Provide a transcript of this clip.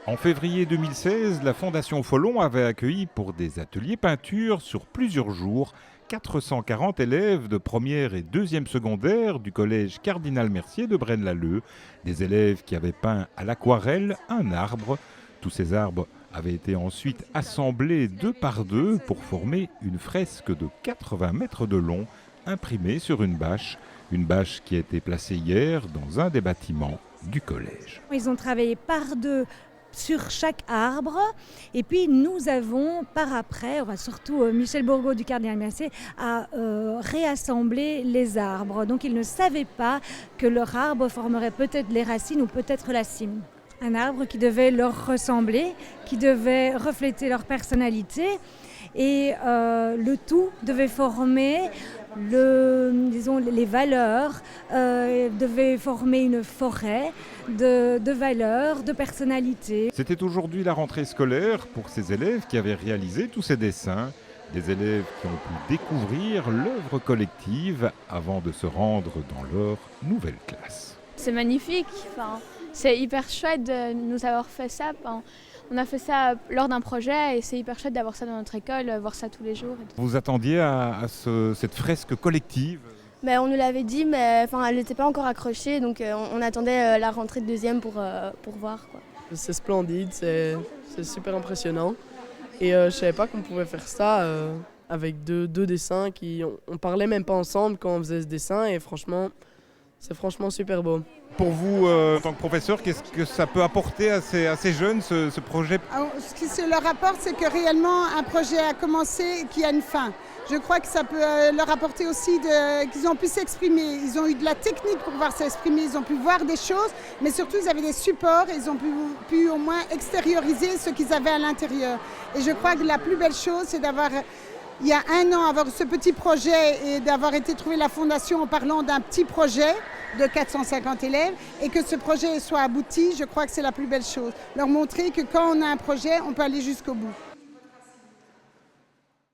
En février 2016, la Fondation Follon avait accueilli pour des ateliers peinture sur plusieurs jours 440 élèves de première et deuxième secondaire du collège Cardinal Mercier de Braine-l'Alleud. Des élèves qui avaient peint à l'aquarelle un arbre. Tous ces arbres avaient été ensuite assemblés deux par deux pour former une fresque de 80 mètres de long, imprimée sur une bâche qui a été placée hier dans un des bâtiments du collège. Ils ont travaillé par deux sur chaque arbre et puis nous avons par après, surtout Michel Bourgault du Cardinal Mercier a réassemblé les arbres. Donc ils ne savaient pas que leur arbre formerait peut-être les racines ou peut-être la cime. Un arbre qui devait leur ressembler, qui devait refléter leur personnalité et le tout devait former les valeurs, devait former une forêt de valeurs, de personnalités. C'était aujourd'hui la rentrée scolaire pour ces élèves qui avaient réalisé tous ces dessins. Des élèves qui ont pu découvrir l'œuvre collective avant de se rendre dans leur nouvelle classe. C'est magnifique, c'est hyper chouette de nous avoir fait ça. On a fait ça lors d'un projet et c'est hyper chouette d'avoir ça dans notre école, voir ça tous les jours. Vous attendiez à cette fresque collective ? On nous l'avait dit, mais elle n'était pas encore accrochée, donc on attendait la rentrée de deuxième pour voir, quoi. C'est splendide, c'est super impressionnant. Et je ne savais pas qu'on pouvait faire ça avec deux dessins on parlait même pas ensemble quand on faisait ce dessin et franchement, c'est franchement super beau. Pour vous, en tant que professeur, qu'est-ce que ça peut apporter à ces jeunes, ce projet ? Alors, ce qui leur apporte, c'est que réellement un projet a commencé et qu'il y a une fin. Je crois que ça peut leur apporter aussi qu'ils ont pu s'exprimer. Ils ont eu de la technique pour pouvoir s'exprimer, ils ont pu voir des choses, mais surtout ils avaient des supports, ils ont pu au moins extérioriser ce qu'ils avaient à l'intérieur. Et je crois que la plus belle chose, c'est d'avoir, il y a un an, avoir ce petit projet et d'avoir été trouver la fondation en parlant d'un petit projet de 450 élèves et que ce projet soit abouti, je crois que c'est la plus belle chose. Leur montrer que quand on a un projet, on peut aller jusqu'au bout.